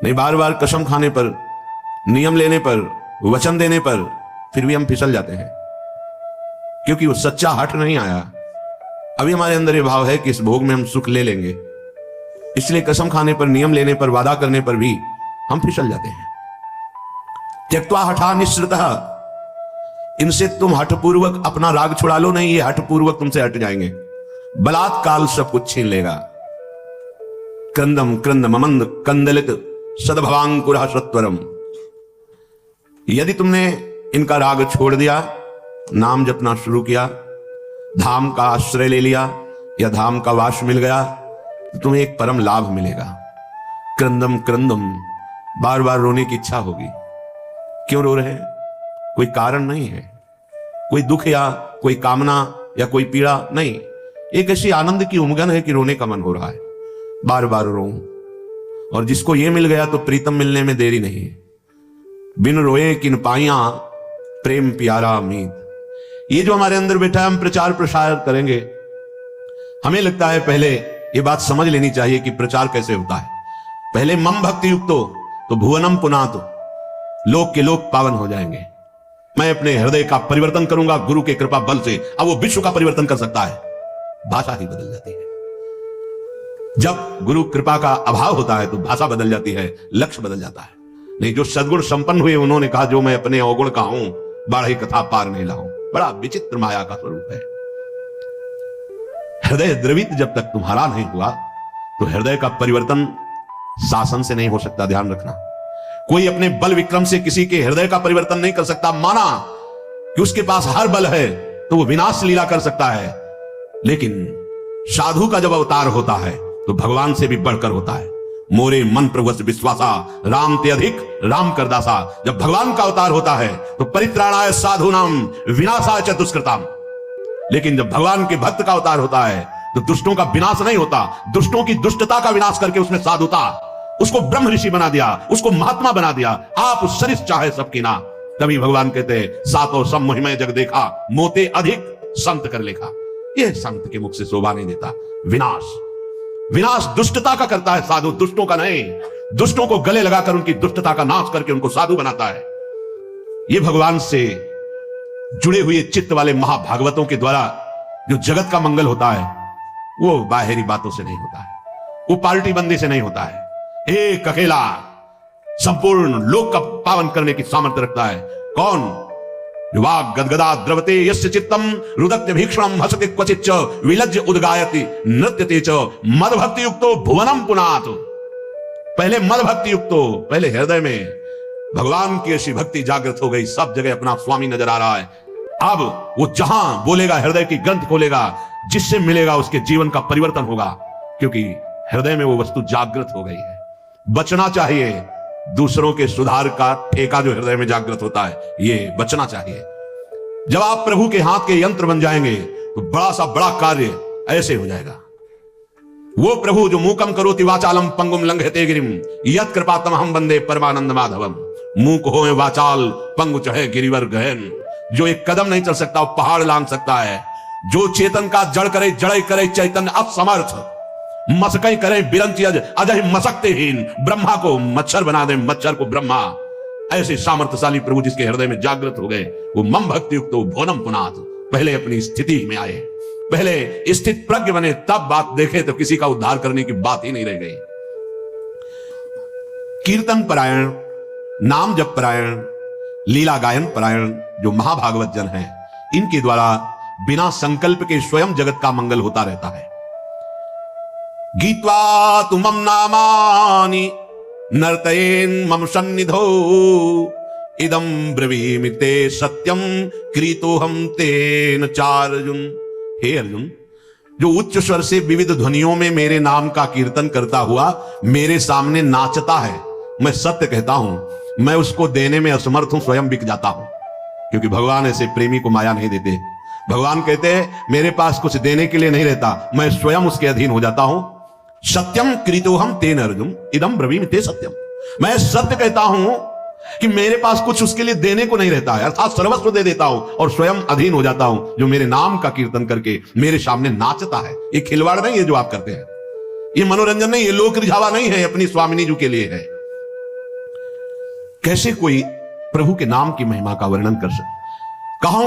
नहीं, बार बार कसम खाने पर, नियम लेने पर, वचन देने पर फिर भी हम फिसल जाते हैं, क्योंकि वो सच्चा हट नहीं आया। अभी हमारे अंदर ये भाव है कि इस भोग में हम सुख ले लेंगे, इसलिए कसम खाने पर, नियम लेने पर, वादा करने पर भी हम फिसल जाते हैं। त्यक्त्वा हठा निःसृतः, इनसे तुम हठपूर्वक अपना राग छुड़ा लो नहीं, ये हठपूर्वक तुमसे हट जाएंगे। बलात्काल सब कुछ छीन लेगा। क्रंदम क्रंद ममंद कंदलित सद्भवांकुरः सत्वरम। यदि तुमने इनका राग छोड़ दिया, नाम जपना शुरू किया, धाम का आश्रय ले लिया या धाम का वास मिल गया, तो तुम्हें एक परम लाभ मिलेगा। क्रंदम क्रंदम, बार बार रोने की इच्छा होगी। क्यों रो रहे हैं? कोई कारण नहीं है, कोई दुख या कोई कामना या कोई पीड़ा नहीं, एक ऐसी आनंद की उमगन है कि रोने का मन हो रहा है। बार बार रो, और जिसको ये मिल गया तो प्रीतम मिलने में देरी नहीं। बिन रोए किन पाइया प्रेम प्यारा मीत। ये जो हमारे अंदर बैठा है, हम प्रचार प्रसार करेंगे। हमें लगता है पहले ये बात समझ लेनी चाहिए कि प्रचार कैसे होता है। पहले मम भक्ति युक्तो तो भुवनम पुनातो, लोक के लोक पावन हो जाएंगे। मैं अपने हृदय का परिवर्तन करूंगा गुरु के कृपा बल से। अब वो विश्व का परिवर्तन कर सकता है, भाषा ही बदल जाती है। जब गुरु कृपा का अभाव होता है तो भाषा बदल जाती है, लक्ष्य बदल जाता है। नहीं, जो सद्गुण संपन्न हुए उन्होंने कहा, जो मैं अपने अवगुण का हूं, बाढ़ी कथा पार नहीं लाऊं। बड़ा विचित्र माया का स्वरूप है। हृदय द्रवित जब तक तुम्हारा नहीं हुआ तो हृदय का परिवर्तन शासन से नहीं हो सकता। ध्यान रखना, कोई अपने बल विक्रम से किसी के हृदय का परिवर्तन नहीं कर सकता। माना कि उसके पास हर बल है तो वो विनाश लीला कर सकता है, लेकिन साधु का जब अवतार होता है तो भगवान से भी बढ़कर होता है। मोरे मन प्रभु विश्वासा राम ते अधिक राम कर दासा। जब भगवान का अवतार होता है तो परित्राणाय साधूनाम विनाशाय च दुष्कृताम। लेकिन जब भगवान के भक्त का अवतार होता है तो दुष्टों का विनाश नहीं होता, दुष्टों की दुष्टता का विनाश करके उसमें साधुता, उसको ब्रह्म ऋषि बना दिया, उसको महात्मा बना दिया। आप सरिस चाहे सबकी ना। तभी भगवान कहते हैं, सातों सम महिमा जग देखा, मोते अधिक संत कर लेखा। यह संत के मुख से शोभा नहीं देता। विनाश, विनाश दुष्टता का करता है साधु, दुष्टों का नहीं। दुष्टों को गले लगाकर उनकी दुष्टता का नाश करके उनको साधु बनाता है। ये भगवान से जुड़े हुए चित्त वाले महाभागवतों के द्वारा जो जगत का मंगल होता है, वो बाहरी बातों से नहीं होता है, वो पार्टी बंदी से नहीं होता है। एक अकेला संपूर्ण लोक का पावन करने की सामर्थ्य रखता है। कौन? वाग गदगदा द्रवते यस्य चित्तम रुदत्य भीक्षणम हसति क्वचित च विलज्य उद्गायति नृत्यते च मद भक्ति युक्तो भुवनम पुनात। पहले मद भक्ति युक्तो, पहले हृदय में भगवान की ऐसी भक्ति जागृत हो गई, सब जगह अपना स्वामी नजर आ रहा है। अब वो जहां बोलेगा, हृदय की ग्रंथ खोलेगा, जिससे मिलेगा उसके जीवन का परिवर्तन होगा, क्योंकि हृदय में वो वस्तु जागृत हो गई है। बचना चाहिए दूसरों के सुधार का ठेका जो हृदय में जागृत होता है, ये बचना चाहिए। जब आप प्रभु के हाथ के यंत्र बन जाएंगे तो बड़ा सा बड़ा कार्य ऐसे हो जाएगा। वो प्रभु जो मूकम करोति वाचालम पंगुम लंघयते गिरिम यत् कृपातम हम वंदे परमानंद माधवम। मूक होए वाचाल पंगु चढ़े गिरिवर गहन। जो एक कदम नहीं चल सकता वो पहाड़ लांघ सकता है। जो चेतन का जड़ करे जड़ करे चैतन्य असमर्थ। मसकई करे बिरंची अजय मसकतेहीन। ब्रह्मा को मच्छर बना दे, मच्छर को ब्रह्मा। ऐसे सामर्थ्यशाली प्रभु जिसके हृदय में जागृत हो गए, वो मम भक्ति युक्त भोनम पुनात। पहले अपनी स्थिति में आए, पहले स्थित प्रज्ञ बने, तब बात देखे तो किसी का उद्धार करने की बात ही नहीं रह गई। कीर्तन परायण, नाम जप परायण, लीला गायन परायण जो महाभागवत जन हैं, इनके द्वारा बिना संकल्प के स्वयं जगत का मंगल होता रहता है। गीत्वा तुमम नामानि नर्तयेन मम सन्निधौ इदम ब्रवीमि ते सत्यम क्रीतोहम तेन चार्जुन। हे अर्जुन, जो उच्च स्वर से विविध ध्वनियों में मेरे नाम का कीर्तन करता हुआ मेरे सामने नाचता है, मैं सत्य कहता हूं, मैं उसको देने में असमर्थ हूं, स्वयं बिक जाता हूं। क्योंकि भगवान ऐसे प्रेमी को माया नहीं देते। भगवान कहते हैं मेरे पास कुछ देने के लिए नहीं रहता, मैं स्वयं उसके अधीन हो जाता हूं। सत्यम क्रीतोहम तेन अर्जुन इदम ब्रवीमि ते सत्यम। मैं सत्य कहता हूं कि मेरे पास कुछ उसके लिए देने को नहीं रहता है, अर्थात सर्वस्व दे देता हूं और स्वयं अधीन हो जाता हूं। जो मेरे नाम का कीर्तन करके मेरे सामने नाचता है, ये खिलवाड़ नहीं है जो आप करते हैं, ये मनोरंजन नहीं, ये लोक रिझावा नहीं है, अपनी स्वामिनी जी के लिए है। कैसे कोई प्रभु के नाम की महिमा का वर्णन कर सके।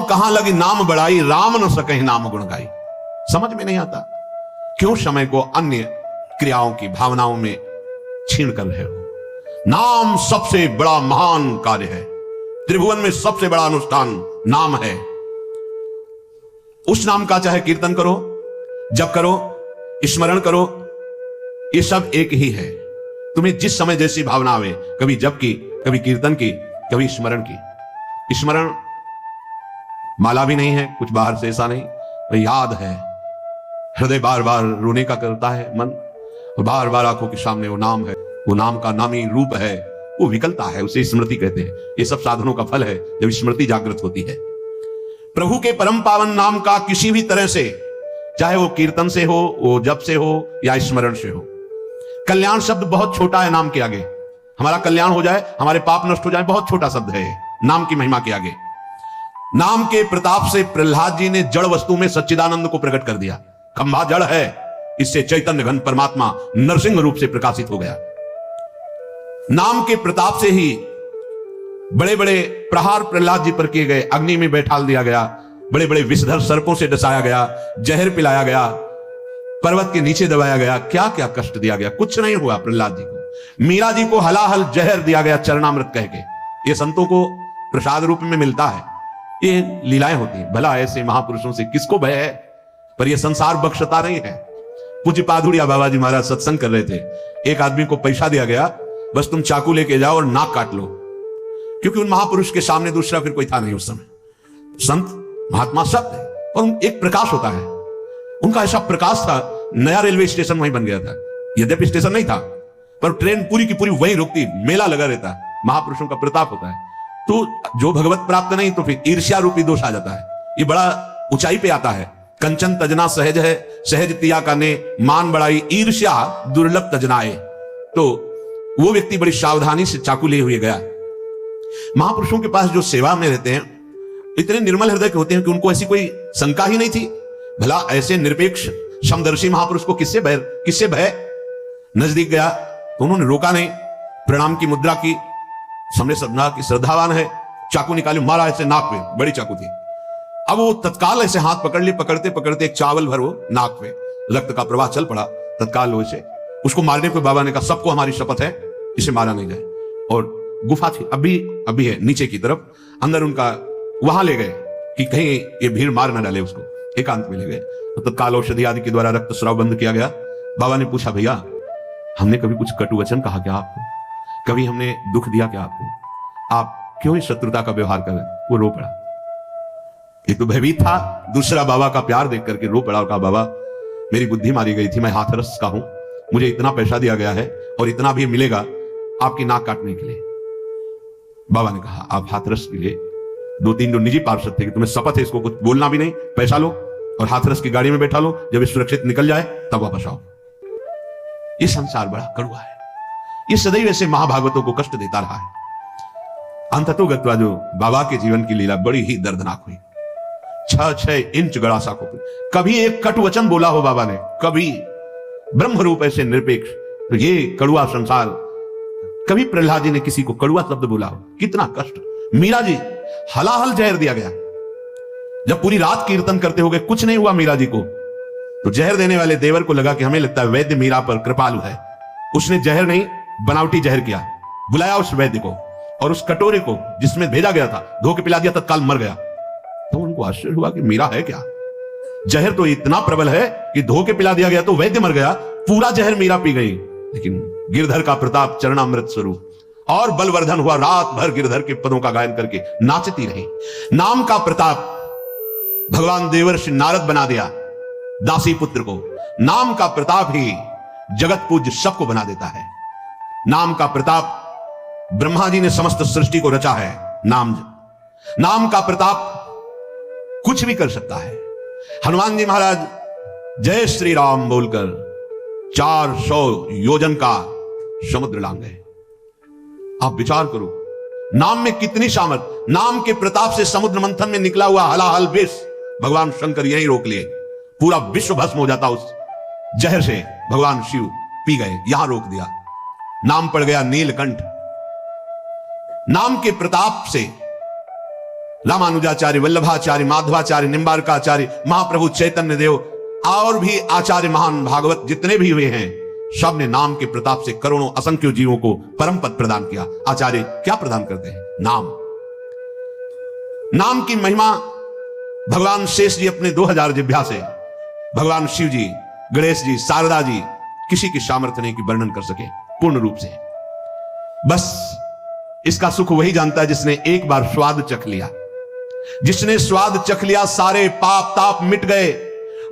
कहां लगी नाम बढ़ाई, राम न सके नाम गुण गाई। समझ में नहीं आता, क्यों समय को अन्य क्रियाओं की भावनाओं में छीन कर रहे हो। नाम सबसे बड़ा महान कार्य है, त्रिभुवन में सबसे बड़ा अनुष्ठान नाम है। उस नाम का चाहे कीर्तन करो, जप करो, स्मरण करो, ये सब एक ही है। तुम्हें जिस समय जैसी भावना आवे, कभी जप की, कभी कीर्तन की, कभी स्मरण की। स्मरण माला भी नहीं है, कुछ बाहर से ऐसा नहीं, तो याद है। हृदय बार बार रोने का करता है मन, और बार बार आंखों के सामने वो नाम है, वो नाम का नामी रूप है, वो विकलता है, उसे स्मृति कहते हैं। ये सब साधनों का फल है जब स्मृति जागृत होती है। प्रभु के परम पावन नाम का किसी भी तरह से, चाहे वो कीर्तन से हो, वो जप से हो, या स्मरण से हो। कल्याण शब्द बहुत छोटा है नाम के आगे। हमारा कल्याण हो जाए, हमारे पाप नष्ट हो जाए, बहुत छोटा शब्द है नाम की महिमा के आगे। नाम के प्रताप से प्रहलाद जी ने जड़ वस्तु में सच्चिदानंद को प्रकट कर दिया। खंभा जड़ है, इससे चैतन्य घन परमात्मा नरसिंह रूप से प्रकाशित हो गया। नाम के प्रताप से ही बड़े बड़े प्रहार प्रहलाद जी पर किए गए, अग्नि में बैठाल दिया गया, बड़े बड़े विषधर सर्पों से डसाया गया, जहर पिलाया गया, पर्वत के नीचे दबाया गया, क्या क्या कष्ट दिया गया, कुछ नहीं हुआ प्रहलाद जी को। मीरा जी को हलाहल जहर दिया गया चरणामृत कह के। ये संतों को प्रसाद रूप में मिलता है, ये लीलाएं होती हैं। भला ऐसे महापुरुषों से किसको भय है, पर यह संसार बख्शता नहीं है। पूज्य पादुड़िया बाबा जी महाराज सत्संग कर रहे थे, एक आदमी को पैसा दिया गया, बस तुम चाकू लेके जाओ और नाक काट लो, क्योंकि उन महापुरुष के सामने दूसरा फिर कोई था नहीं उस समय। संत महात्मा सब थे, और एक प्रकाश होता है, उनका ऐसा प्रकाश था, नया रेलवे स्टेशन वहीं बन गया था। यद्यपि स्टेशन नहीं था, पर ट्रेन पूरी की पूरी वहीं रुकती, मेला लगा रहता। महापुरुषों का प्रताप होता है। तो जो भगवत प्राप्त नहीं, तो फिर ईर्ष्या रूपी दोष आ जाता है। ये बड़ा ऊंचाई पे आता है। कंचन तजना सहज है, सहज तिया का ने मान बढ़ाई, ईर्ष्या दुर्लभ तजनाए। तो वो व्यक्ति बड़ी सावधानी से चाकू लिए हुए गया। महापुरुषों के पास जो सेवा में रहते हैं, इतने निर्मल हृदय के होते हैं कि उनको ऐसी कोई शंका ही नहीं थी। भला ऐसे निरपेक्ष समदर्शी महापुरुष को किससे भय। नजदीक गया तो उन्होंने रोका नहीं, प्रणाम की मुद्रा की, समझे समझा कि श्रद्धावान है, चाकू निकाली, मारा ऐसे नाक पे, बड़ी चाकू थी। अब वो तत्काल ऐसे हाथ पकड़ ली, पकड़ते पकड़ते एक चावल भर वो नाक पे, रक्त का प्रवाह चल पड़ा तत्काल लोहे से। उसको मारने को बाबा ने कहा, सबको हमारी शपथ है, इसे मारा नहीं जाए। और गुफा थी, अभी है नीचे की तरफ, अंदर उनका वहां ले गए कि कहीं ये भीड़ मार ना डाले उसको, एकांत में ले गए। तो तत्काल औषधि आदि के द्वारा रक्त स्राव बंद किया गया। बाबा ने पूछा, भैया हमने कभी कुछ कटु वचन कहा क्या आपको, कभी हमने दुख दिया क्या आपको, आप क्यों इस शत्रुता का व्यवहार कर रहे? वो रो पड़ा। एक तो भयभीत था, दूसरा बाबा का प्यार देख करके रो पड़ा और कहा, बाबा मेरी बुद्धि मारी गई थी, मैं हाथरस का हूं, मुझे इतना पैसा दिया गया है और इतना भी मिलेगा आपकी नाक काटने के लिए। बाबा ने कहा, आप हाथरस के लिए 2-3 जो निजी पार्षद थे कि तुम्हें शपथ है इसको कुछ बोलना भी नहीं, पैसा लो और हाथरस की गाड़ी में बैठा लो, जब ये सुरक्षित निकल जाए तब वापस आओ। ये संसार बड़ा कड़वा है, ये सदैव ऐसे महाभागवतों को कष्ट देता रहा है। अंततोगत्वा जो बाबा के जीवन की लीला बड़ी ही दर्दनाक हुई। 6-6 इंच गड़ासा को कभी एक कटु वचन बोला हो बाबा ने, कभी ब्रह्म रूप ऐसे निरपेक्ष, तो ये कड़ुआ संसार, कभी प्रहलाद जी ने किसी को कड़ुआ शब्द बोला हो, कितना कष्ट। मीरा जी हलाहल जहर दिया गया, जब पूरी रात कीर्तन करते हो गए, कुछ नहीं हुआ मीरा जी को, तो जहर देने वाले देवर को लगा कि हमें लगता है वैद्य मीरा पर कृपालु है, उसने जहर नहीं बनावटी जहर किया, बुलाया उस वैद्य को और उस कटोरे को जिसमें भेजा गया था धो के पिला दिया, तत्काल मर गया। तो उनको आश्चर्य हुआ कि मीरा है क्या, जहर तो इतना प्रबल है कि धो के पिला दिया गया तो वैद्य मर गया, पूरा जहर मीरा पी गई। लेकिन गिरधर का प्रताप चरणामृत स्वरूप और बलवर्धन हुआ, रात भर गिरधर के पदों का गायन करके नाचती रही। नाम का प्रताप भगवान देवर्षि नारद बना दिया दासी पुत्र को। नाम का प्रताप ही जगत पूज्य सबको बना देता है। नाम का प्रताप ब्रह्मा जी ने समस्त सृष्टि को रचा है। नाम का प्रताप कुछ भी कर सकता है। हनुमान जी महाराज जय श्री राम बोलकर 400 योजन का समुद्र लांग गए। आप विचार करो, नाम में कितनी सामर्थ। नाम के प्रताप से समुद्र मंथन में निकला हुआ हलाहल विष भगवान शंकर यहीं रोक लिए, पूरा विश्व भस्म हो जाता उस जहर से, भगवान शिव पी गए, यहां रोक दिया। नाम पड़ गया नीलकंठ। नाम के प्रताप से रामानुजाचार्य, वल्लभाचार्य, माधवाचार्य, निम्बारकाचार्य, महाप्रभु चैतन्य देव और भी आचार्य महान भागवत जितने भी हुए हैं, सब ने नाम के प्रताप से करोड़ों असंख्य जीवों को परम पद प्रदान किया। आचार्य क्या प्रदान करते हैं? नाम। नाम की महिमा भगवान शेष जी अपने 2000 जिह्वा से, भगवान शिव जी, गणेश जी, शारदा जी, किसी की सामर्थ्य नहीं कि वर्णन कर सके पूर्ण रूप से। बस इसका सुख वही जानता है जिसने एक बार स्वाद चख लिया। जिसने स्वाद चख लिया, सारे पाप ताप मिट गए,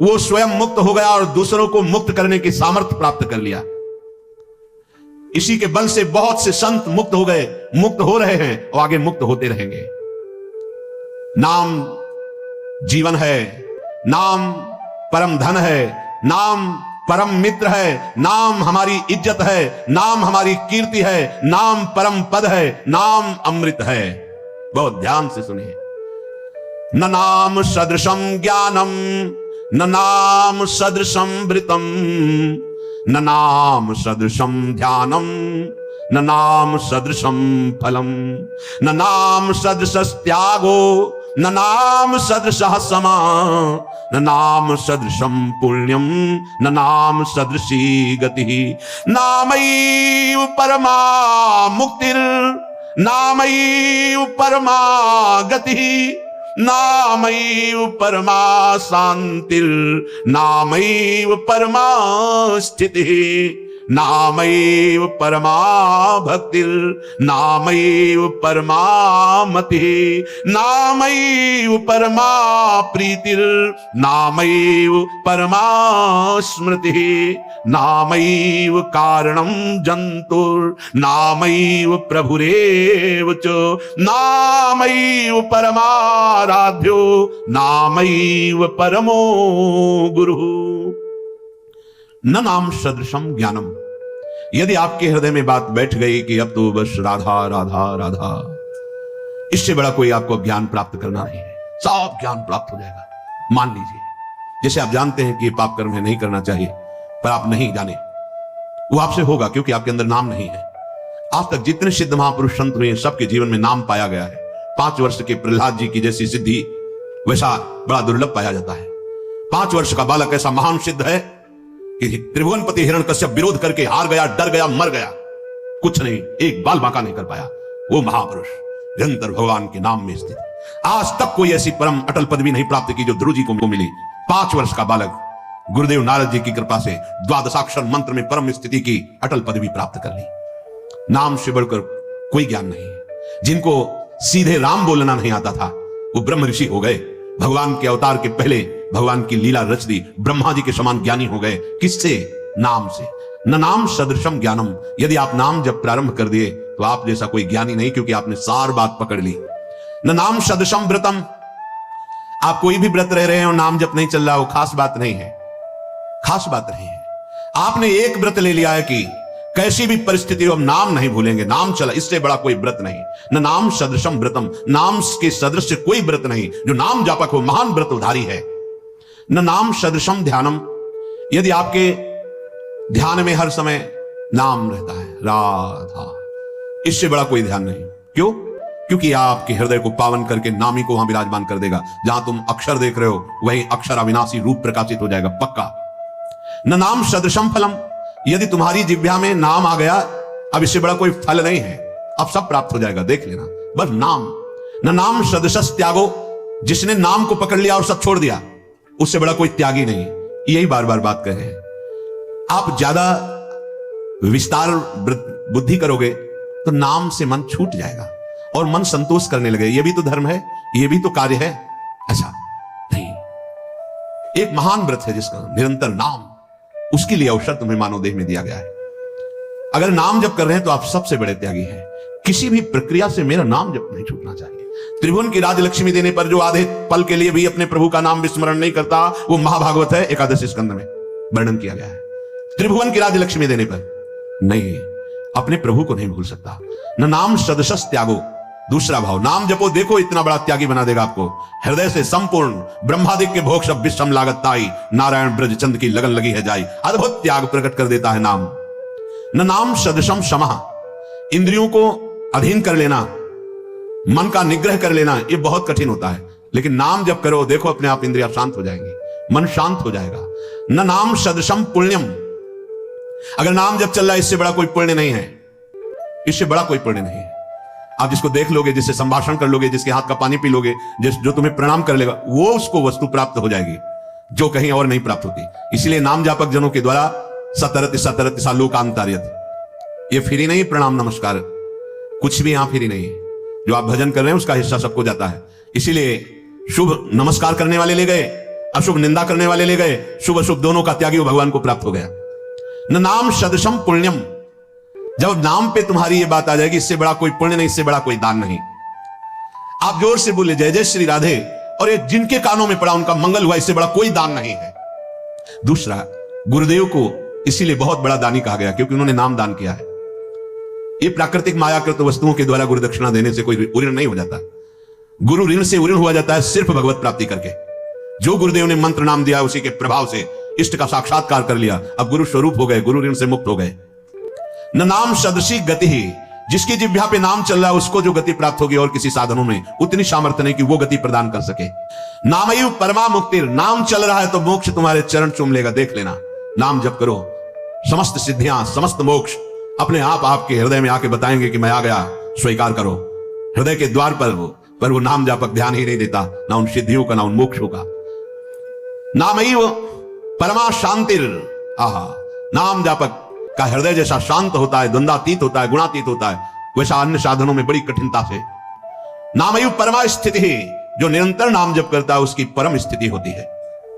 वो स्वयं मुक्त हो गया और दूसरों को मुक्त करने की सामर्थ्य प्राप्त कर लिया। इसी के बल से बहुत से संत मुक्त हो गए, मुक्त हो रहे हैं और आगे मुक्त होते रहेंगे। नाम जीवन है, नाम परम धन है, नाम परम मित्र है, नाम हमारी इज्जत है, नाम हमारी कीर्ति है, नाम परम पद है, नाम अमृत है। बहुत ध्यान से सुनिए। न नाम सदृशम ज्ञानम, न नाम सदृशम वृतम, न नाम सदृशम ध्यानम, न नाम सदृशम फलम, न नाम सदृश त्यागो, न नाम सदृशः समा, न नाम सदृशम पुण्यम, न नाम सदृशी गति। नामैव परमा मुक्तिर्, नामैव परमा गति, नामैव परमा शांतिर्, नामैव परमा स्थितिः, नामैव परमा भक्तिर्, नामैव परमा मतिः, नामैव परमा प्रीतिर्, नामैव परमा स्मृतिः, नामैव कारणं जन्तुर्, नामैव प्रभुरेव च, नामैव परमाराध्यो, नामैव परमो गुरुः। न नाम सदृशम ज्ञानम। यदि आपके हृदय में बात बैठ गई कि अब तो बस राधा राधा राधा, इससे बड़ा कोई आपको ज्ञान प्राप्त करना नहीं है, सब ज्ञान प्राप्त हो जाएगा। मान लीजिए, जैसे आप जानते हैं कि ये पाप कर्म है, नहीं करना चाहिए, पर आप नहीं जाने, वो आपसे होगा क्योंकि आपके अंदर नाम नहीं है। आज तक जितने सिद्ध महापुरुष संत हुए, सबके जीवन में नाम पाया गया है। 5 वर्ष के प्रहलाद जी की जैसी सिद्धि वैसा बड़ा दुर्लभ पाया जाता है। 5 वर्ष का बालक ऐसा महान सिद्ध है कि त्रिभुवनपति हिरण्यकश्यप विरोध करके हार गया, डर गया, मर गया, कुछ नहीं, एक बाल बांका नहीं कर पाया। वो महापुरुष निरंतर भगवान के नाम में स्थित। आज तक कोई ऐसी परम अटल पदवी नहीं प्राप्त की जो ध्रुव जी को मिली। 5 वर्ष का बालक गुरुदेव नारद जी की कृपा से द्वादशाक्षर मंत्र में परम स्थिति की अटल पदवी प्राप्त कर ली। नाम से बढ़कर कोई ज्ञान नहीं है। जिनको सीधे राम बोलना नहीं आता था, वो ब्रह्म ऋषि हो गए। भगवान के अवतार के पहले भगवान की लीला रच दी, ब्रह्मा जी के समान ज्ञानी हो गए। किससे? नाम से। न नाम सदृशम ज्ञानम। यदि आप नाम जब प्रारंभ कर दिए तो आप जैसा कोई ज्ञानी नहीं, क्योंकि आपने सार बात पकड़ ली। न नाम सदृशम व्रतम। आप कोई भी व्रत रह रहे हैं और नाम जब नहीं चल रहा, वो खास बात नहीं है, खास बात नहीं है। आपने एक व्रत ले लिया है कि कैसी भी परिस्थिति हो हम नाम नहीं भूलेंगे, नाम चला, इससे बड़ा कोई व्रत नहीं। न नाम सदृशम व्रतम। नाम के सदृश कोई व्रत नहीं। जो नाम जापक हो महान व्रत उधारी है। न नाम सदृशम ध्यानम। यदि आपके ध्यान में हर समय नाम रहता है, राधा, इससे बड़ा कोई ध्यान नहीं। क्यों? क्योंकि आपके हृदय को पावन करके नामी को वहां विराजमान कर देगा। जहां तुम अक्षर देख रहे हो वहीं अक्षर अविनाशी रूप प्रकाशित हो जाएगा, पक्का। न नाम सदृशम फलम। यदि तुम्हारी जिह्वा में नाम आ गया, अब इससे बड़ा कोई फल नहीं है, अब सब प्राप्त हो जाएगा, देख लेना, बस नाम। न नाम सदृशस त्यागो। जिसने नाम को पकड़ लिया और सब छोड़ दिया, उससे बड़ा कोई त्यागी नहीं। यही बार बार बात कर रहे हैं। आप ज्यादा विस्तार बुद्धि करोगे तो नाम से मन छूट जाएगा और मन संतोष करने लगे, ये भी तो धर्म है, ये भी तो कार्य है। ऐसा नहीं। एक महान व्रत है जिसका निरंतर नाम, उसके लिए अवसर तुम्हें मानव देह में दिया गया है। अगर नाम जप कर रहे हैं तो आप सबसे बड़े त्यागी हैं। किसी भी प्रक्रिया से मेरा नाम जप नहीं छूटना चाहिए। त्रिभुवन की राजलक्ष्मी देने पर जो आधे पल के लिए भी अपने प्रभु का नाम विस्मरण नहीं करता, वो महाभागवत है, 11 स्कंद में वर्णन किया गया है। त्रिभुवन की राजलक्ष्मी देने पर नहीं, अपने प्रभु को नहीं भूल सकता। न नाम सदृशस त्यागो। दूसरा भाव, नाम जपो, देखो इतना बड़ा त्यागी बना देगा आपको। हृदय से संपूर्ण ब्रह्मादिक के भोग सब विश्रम लागत ताई, नारायण ब्रज चंद की लगन लगी है जाई। अद्भुत त्याग प्रकट कर देता है नाम। न नाम सदृशम क्षमा। इंद्रियों को अधीन कर लेना, मन का निग्रह कर लेना ये बहुत कठिन होता है, लेकिन नाम जब करो देखो अपने आप इंद्रियां शांत हो जाएंगी, मन शांत हो जाएगा। न नाम सदृशम पुण्यम, अगर नाम जब चल रहा है इससे बड़ा कोई पुण्य नहीं है, इससे बड़ा कोई पुण्य नहीं है। आप जिसको देख लोगे, जिससे संभाषण कर लोगे, जिसके हाथ का पानी पी लोगे, जो तुम्हें प्रणाम कर लेगा, वो उसको वस्तु प्राप्त हो जाएगी जो कहीं और नहीं प्राप्त होती। इसलिए नाम जापक जनों के द्वारा सतरत सतरत सा लोकांतर्यत, ये फ्री नहीं प्रणाम नमस्कार, कुछ भी यहां फ्री नहीं है। जो आप भजन कर रहे हैं उसका हिस्सा सबको जाता है। इसीलिए शुभ नमस्कार करने वाले ले गए, अशुभ निंदा करने वाले ले गए, शुभ अशुभ दोनों का त्यागी भगवान को प्राप्त हो गया। न नाम सदृशम पुण्यम, जब नाम पे तुम्हारी ये बात आ जाएगी, इससे बड़ा कोई पुण्य नहीं, इससे बड़ा कोई दान नहीं। आप जोर से बोले जय जय श्री राधे, और ये जिनके कानों में पड़ा उनका मंगल हुआ, इससे बड़ा कोई दान नहीं है। दूसरा, गुरुदेव को इसीलिए बहुत बड़ा दानी कहा गया क्योंकि उन्होंने नाम दान किया है। ये प्राकृतिक मायाकृत वस्तुओं के द्वारा गुरु दक्षिणा देने से कोई ऋण नहीं हो जाता। गुरु ऋण से ऋण हुआ जाता है सिर्फ भगवत प्राप्ति करके। जो गुरुदेव ने मंत्र नाम दिया उसी के प्रभाव से इष्ट का साक्षात्कार कर लिया, अब गुरु स्वरूप हो गए, गुरु ऋण से मुक्त हो गए। न नाम सदृशी गति ही, जिसकी जिह्वा पे नाम चल रहा है उसको जो गति प्राप्त होगी और किसी साधनों में उतनी सामर्थ्य नहीं कि वो गति प्रदान कर सके। नामयु परमा मुक्तिर, नाम चल रहा है तो मोक्ष तुम्हारे चरण चूम लेगा, देख लेना। नाम जप करो, समस्त सिद्धियां समस्त मोक्ष अपने आप आपके हृदय में आके बताएंगे कि मैं आ गया, स्वीकार करो। हृदय के द्वार पर वो नाम जापक ध्यान ही नहीं देता, ना उन सिद्धियों का ना उन मोक्षों का। नामयु परमा शांतिर, आहा, नाम जापक का हृदय जैसा शांत होता है, द्वंद्वातीत होता है, गुणातीत होता है, वैसा अन्य साधनों में बड़ी कठिनता से। नामयु परमा स्थिति, जो निरंतर नाम जप करता है उसकी परम स्थिति होती है,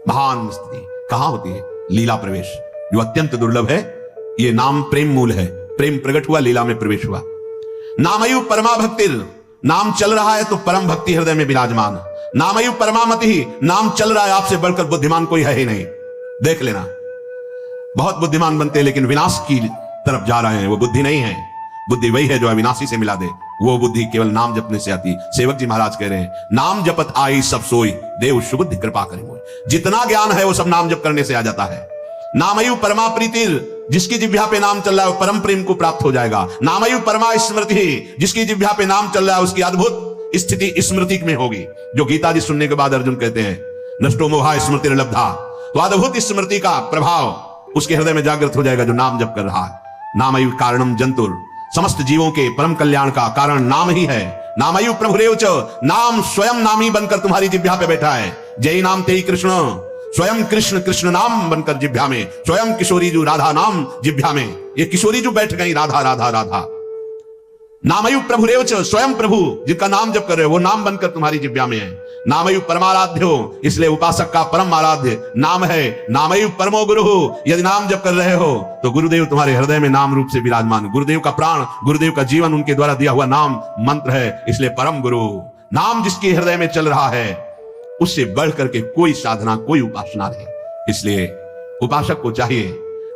महान स्थिति। कहां होती है? लीला प्रवेश, जो अत्यंत दुर्लभ है। ये नाम प्रेम मूल है, प्रेम प्रकट हुआ, लीला में प्रवेश हुआ। नामयु परमा भक्तिर, नाम चल रहा है तो परम भक्ति हृदय में विराजमान। नामयु परमामति ही, नाम चल रहा है, आपसे बढ़कर बुद्धिमान कोई है ही नहीं, देख लेना। बहुत बुद्धिमान बनते हैं लेकिन विनाश की तरफ जा रहे हैं, वो बुद्धि नहीं है। बुद्धि वही है जो अविनाशी से मिला दे, वो बुद्धि केवल नाम जपने से आती। सेवक जी महाराज कह रहे हैं, नाम जपत आई सब सोई, देव सुबुद्धि कृपा करे मोय। जितना ज्ञान है वो सब नाम जप करने से आ जाता है। नामयु परमा प्रीतिर, जिसकी जिह्वा पे नाम चल रहा है वो परम प्रेम को प्राप्त हो जाएगा। नामयु परमा स्मृति, जिसकी जिह्वा पे नाम चल रहा है उसकी अद्भुत स्थिति स्मृति में होगी। जो गीता जी सुनने के बाद अर्जुन कहते हैं नष्टो मोहा स्मृति लब्धा, तो अद्भुत स्मृति का प्रभाव उसके हृदय में जागृत हो जाएगा जो नाम जप कर रहा है। नामयु कारणम जंतुर, समस्त जीवों के परम कल्याण का कारण नाम ही है। नामयु प्रभुरेव च, नाम स्वयं नामी बनकर तुम्हारी जिह्वा पे बैठा है। जय नाम ते ही कृष्ण, स्वयं कृष्ण कृष्ण नाम बनकर जिह्वा में, स्वयं किशोरी जो राधा नाम जिह्वा में, ये किशोरी जो बैठ गई राधा राधा राधा। नामयु प्रभुरेव च, स्वयं प्रभु जिनका नाम जप कर रहे हो वो नाम बनकर तुम्हारी जिह्वा में है। नामयु परमाराध्यो, इसलिए उपासक का परम आराध्य नाम है। नामयु परमो गुरु, यदि नाम जप कर रहे हो तो गुरुदेव तुम्हारे हृदय में नाम रूप से विराजमान। गुरुदेव का प्राण, गुरुदेव का जीवन, उनके द्वारा दिया हुआ नाम मंत्र है, इसलिए परम गुरु। नाम जिसके हृदय में चल रहा है उससे बढ़ करके कोई साधना कोई उपासना नहीं। इसलिए उपासक को चाहिए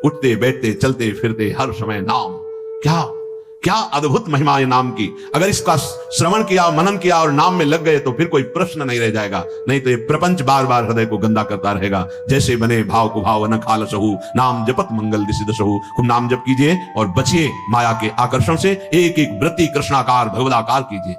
उठते बैठते चलते फिरते हर समय नाम। क्या क्या अद्भुत महिमा है नाम की। अगर इसका श्रवण किया, मनन किया और नाम में लग गए तो फिर कोई प्रश्न नहीं रह जाएगा। नहीं तो ये प्रपंच बार बार हृदय को गंदा करता रहेगा। जैसे बने भाव को भाव न खाल सहू, नाम जपत मंगल दिसिद सहू। खूब नाम जप कीजिए और बचिए माया के आकर्षण से। एक एक वृत्ति कृष्णाकार भगवदाकार कीजिए।